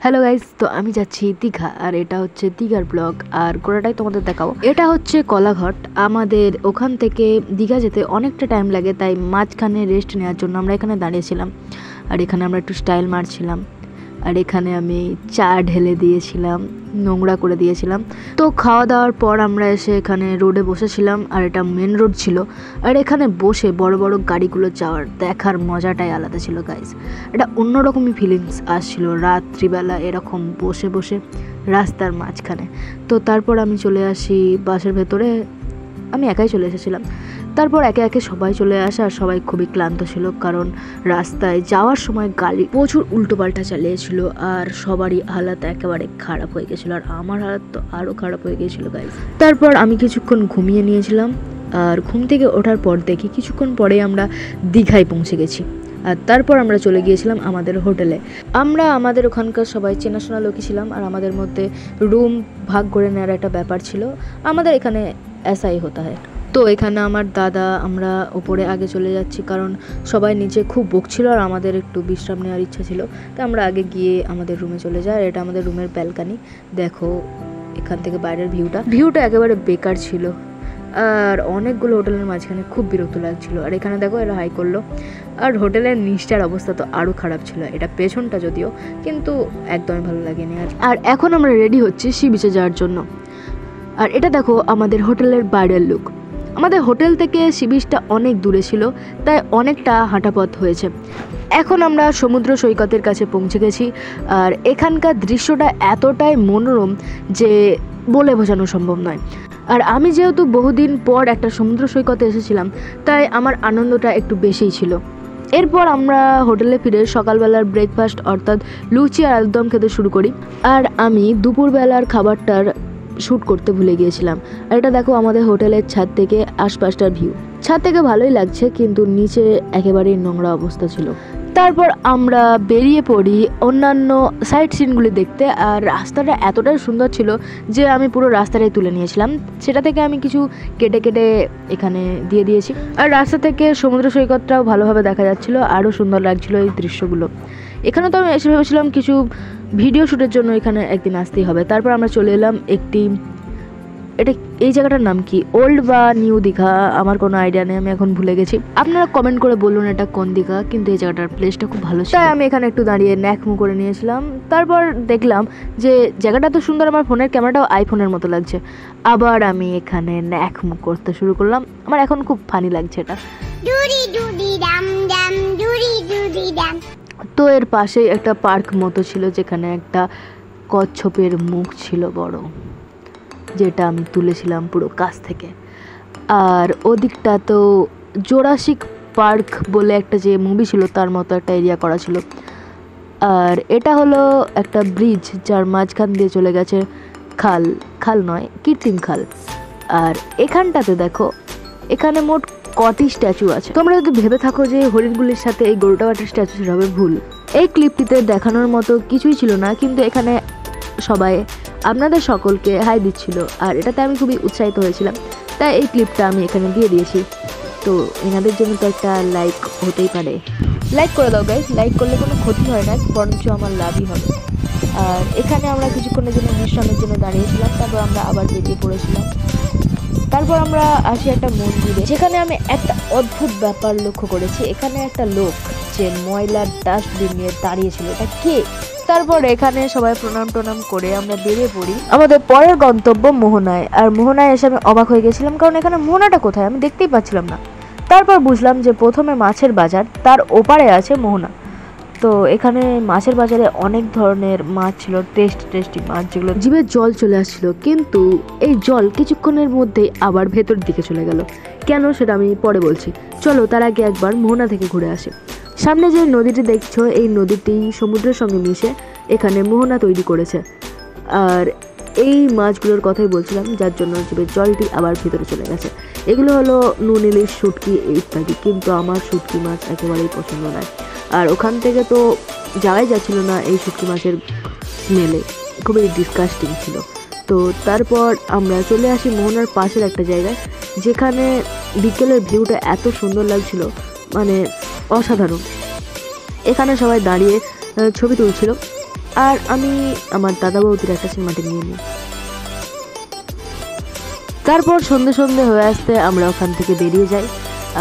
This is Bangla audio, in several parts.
হ্যালো গাইস, তো আমি যাচ্ছি দীঘা আর এটা হচ্ছে দীঘার ব্লগ আর গোটাটাই তোমাদের দেখাবো। এটা হচ্ছে কলাঘাট। আমাদের ওখান থেকে দীঘা যেতে অনেকটা টাইম লাগে, তাই মাঝখানে রেস্ট নেওয়ার জন্য আমরা এখানে দাঁড়িয়েছিলাম আর এখানে আমরা একটু স্টাইল মারছিলাম আর এখানে আমি চা ঢেলে দিয়েছিলাম, নোংরা করে দিয়েছিলাম। তো খাওয়া দাওয়ার পর আমরা এসে এখানে রোডে বসেছিলাম আর এটা মেন রোড ছিল আর এখানে বসে বড় বড় গাড়িগুলো যাওয়ার দেখার মজাটাই আলাদা ছিল গাইস। এটা অন্যরকমই ফিলিংস আসছিল রাত্রিবেলা এরকম বসে বসে রাস্তার মাঝখানে। তো তারপর আমি চলে আসি বাসের ভেতরে, আমি একাই চলে এসেছিলাম। তারপর একে একে সবাই চলে আসে আর সবাই খুবই ক্লান্ত ছিল, কারণ রাস্তায় যাওয়ার সময় গাড়ি প্রচুর উল্টোপাল্টা চালিয়েছিল আর সবারই হালাত একেবারে খারাপ হয়ে গেছিলো আর আমার হালাত তো আরও খারাপ হয়ে গিয়েছিল গাইস। তারপর আমি কিছুক্ষণ ঘুমিয়ে নিয়েছিলাম আর ঘুম থেকে ওঠার পর দেখি কিছুক্ষণ পরে আমরা দীঘায় পৌঁছে গেছি আর তারপর আমরা চলে গিয়েছিলাম আমাদের হোটেলে। আমরা আমাদের ওখানকার সবাই চেনাশোনা লোকই ছিলাম আর আমাদের মধ্যে রুম ভাগ করে নেওয়ার একটা ব্যাপার ছিল। আমাদের এখানে এসাই হতে হয়। তো এখানে আমার দাদা, আমরা ওপরে আগে চলে যাচ্ছি কারণ সবাই নিচে খুব বকছিল আর আমাদের একটু বিশ্রাম নেওয়ার ইচ্ছা ছিল, তো আমরা আগে গিয়ে আমাদের রুমে চলে যাই। এটা আমাদের রুমের ব্যালকানি, দেখো এখান থেকে বাইরের ভিউটা একেবারে বেকার ছিল আর অনেকগুলো হোটেলের মাঝখানে খুব বিরক্ত লাগছিল। আর এখানে দেখো এরা হাই করলো আর হোটেলের নিচটার অবস্থা তো আরও খারাপ ছিল, এটা পেছনটা যদিও, কিন্তু একদমই ভালো লাগেনি। আর এখন আমরা রেডি হচ্ছি সি বিচে যাওয়ার জন্য। আর এটা দেখো আমাদের হোটেলের বাইরের লুক। আমাদের হোটেল থেকে সি বিচটা অনেক দূরে ছিল, তাই অনেকটা হাঁটা পথ হয়েছে। এখন আমরা সমুদ্র সৈকতের কাছে পৌঁছে গেছি আর এখানকার দৃশ্যটা এতটাই মনোরম যে বলে বোঝানো সম্ভব নয়। আর আমি যেহেতু বহুদিন পর একটা সমুদ্র সৈকতে এসেছিলাম, তাই আমার আনন্দটা একটু বেশিই ছিল। এরপর আমরা হোটেলে ফিরে সকালবেলার ব্রেকফাস্ট অর্থাৎ লুচি আর আলুরদম খেতে শুরু করি আর আমি দুপুরবেলার খাবারটার শ্যুট করতে ভুলে গিয়েছিলাম। আর এটা দেখো আমাদের হোটেলের ছাদ থেকে আশপাশটার ভিউ। ছাদ থেকে ভালোই লাগছে, কিন্তু নিচে একেবারেই নোংরা অবস্থা ছিল। তারপর আমরা বেরিয়ে পড়ি অন্যান্য সাইট সিনগুলি দেখতে আর রাস্তাটা এতটাই সুন্দর ছিল যে আমি পুরো রাস্তাটাই তুলে নিয়েছিলাম। সেটা থেকে আমি কিছু কেটে কেটে এখানে দিয়ে দিয়েছি আর রাস্তা থেকে সমুদ্র সৈকতটাও ভালোভাবে দেখা যাচ্ছিল, আরও সুন্দর লাগছিল এই দৃশ্যগুলো। এখানে তো আমি এসে ভেবেছিলাম কিছু ভিডিও শ্যুটের জন্য এখানে একদিন আসতেই হবে। তারপর আমরা চলে এলাম এই জায়গাটার নাম কি, ওল্ড বা নিউ দীঘা, আমার কোনো আইডিয়া নেই, আমি এখন ভুলে গেছি। আপনারা কমেন্ট করে বলুন এটা কোন দীঘা, কিন্তু এই জায়গাটার প্লেসটা খুব ভালো ছিল। তাই আমি এখানে একটু দাঁড়িয়ে ন্যাকমু করে নিয়েছিলাম। তারপর দেখলাম যে জায়গাটা তো সুন্দর, আমার ফোনের ক্যামেরাটাও আইফোনের মতো লাগছে। আবার আমি এখানে ন্যাকমু করতে শুরু করলাম, আমার এখন খুব ফানি লাগছে এটা। তো এর পাশেই একটা পার্ক মতো ছিল যেখানে একটা কচ্ছপের মুখ ছিল বড়, যেটা আমি তুলেছিলাম পুরো কাছ থেকে। আর ওদিকটা তো জোরাসিক পার্ক বলে একটা যে মুভি ছিল তার মতো একটা এরিয়া করা ছিল। আর এটা হলো একটা ব্রিজ যার মাঝখান দিয়ে চলে গেছে খাল নয়, কৃত্রিম খাল। আর এখানটাতে দেখো এখানে মোট কটি স্ট্যাচু আছে। তোমরা যদি ভেবে থাকো যে হরিণগুলির সাথে এই গরুটা একটা স্ট্যাচু ছিল, হবে ভুল। এই ক্লিপটিতে দেখানোর মতো কিছুই ছিল না, কিন্তু এখানে সবাই আপনাদের সকলকে হাই দিচ্ছিল আর এটাতে আমি খুবই উৎসাহিত হয়েছিলাম, তাই এই ক্লিপটা আমি এখানে দিয়ে দিয়েছি। তো এনাদের জন্য তো একটা লাইক হতেই পারে, লাইক করে দাও গাইস। লাইক করলে কোনো ক্ষতি হয় না, বরঞ্চ আমার লাভই হবে। আর এখানে আমরা কিছুক্ষণের জন্য বিশ্রামের জন্য দাঁড়িয়েছিলাম, তারপর আমরা আবার বেরিয়ে পড়েছিলাম। তারপর আমরা আসি একটা মন্দিরে, যেখানে আমি একটা অদ্ভুত ব্যাপার লক্ষ্য করেছি। এখানে একটা লোক যে ময়লার ডাস্টবিন নিয়ে দাঁড়িয়েছিল, এটা কে? তারপর এখানে সবাই প্রণাম করে আমরা বেরিয়ে পড়ি আমাদের পরের গন্তব্য মোহনায়। আর মোহনায় এসে আমি অবাক হয়ে গেছিলাম, কারণ এখানে মোহনাটা কোথায় আমি দেখতেই পাচ্ছিলাম না। তারপর বুঝলাম যে প্রথমে মাছের বাজার, তার ওপারে আছে মোহনা। তো এখানে মাছের বাজারে অনেক ধরনের মাছ ছিল, টেস্টি মাছ, যেগুলো জিভে জল চলে আসছিল। কিন্তু এই জল কিছুক্ষণের মধ্যেই আবার ভেতর দিকে চলে গেল, কেন সেটা আমি পরে বলছি। চলো তার আগে একবার মোহনা থেকে ঘুরে আসি। সামনে যে নদীটি দেখছো, এই নদীটি সমুদ্রের সঙ্গে মিশে এখানে মোহনা তৈরি করেছে। আর এই মাছগুলোর কথাই বলছিলাম, যার জন্য জিভের জলটি আবার ভিতরে চলে গেছে। এগুলো হলো নুন ইলিশ, শুটকি ইত্যাদি, কিন্তু আমার শুটকি মাছ একেবারেই পছন্দ নয়। আর ওখান থেকে তো যাওয়াই যাচ্ছিল না এই শুটকি মাছের স্মেলে, খুবই ডিসকাস্টিং ছিল। তো তারপর আমরা চলে আসি মোহনার পাশের একটা জায়গায়, যেখানে বিকেলের ভিউটা এত সুন্দর লাগছিল, মানে অসাধারণ। এখানে সবাই দাঁড়িয়ে ছবি তুলছিল আর আমি আমার দাদা বৌদির একটা সিনেমাটিক নিয়ে নিই। তারপর সন্ধে সন্ধে হয়ে আসতে আমরা ওখান থেকে বেরিয়ে যাই।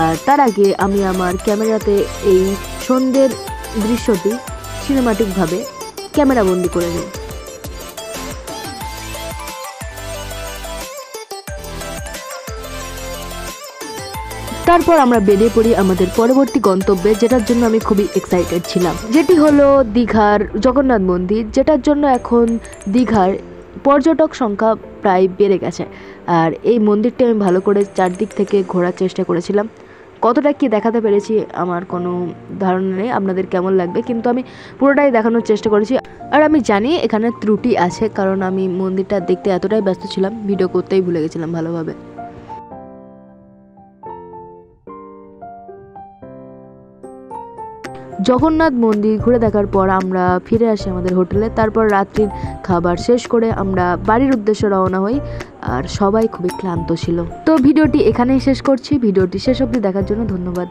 আর তার আগে আমি আমার ক্যামেরাতে এই সন্ধ্যের দৃশ্যটি সিনেমাটিকভাবে ক্যামেরাবন্দি করে নিই। তারপর আমরা বেরিয়ে পড়ি আমাদের পরবর্তী গন্তব্যে, যেটার জন্য আমি খুবই এক্সাইটেড ছিলাম, যেটি হলো দীঘার জগন্নাথ মন্দির, যেটার জন্য এখন দীঘার পর্যটক সংখ্যা প্রায় বেড়ে গেছে। আর এই মন্দিরটি আমি ভালো করে চারদিক থেকে ঘোরার চেষ্টা করেছিলাম। কতটা কি দেখাতে পেরেছি আমার কোনো ধারণা নেই আপনাদের কেমন লাগবে, কিন্তু আমি পুরোটাই দেখানোর চেষ্টা করেছি। আর আমি জানি এখানে ত্রুটি আছে, কারণ আমি মন্দিরটা দেখতে এতটাই ব্যস্ত ছিলাম, ভিডিও করতেই ভুলে গেছিলাম ভালোভাবে। জগন্নাথ মন্দির ঘুরে দেখার পর আমরা ফিরে আসি আমাদের হোটেলে। তারপর রাত্রির খাবার শেষ করে আমরা বাড়ির উদ্দেশ্যে রওনা হই। আর সবাই খুবই ক্লান্ত ছিল। তো ভিডিওটি এখানেই শেষ করছি। ভিডিওটি শেষ অবধি দেখার জন্য ধন্যবাদ।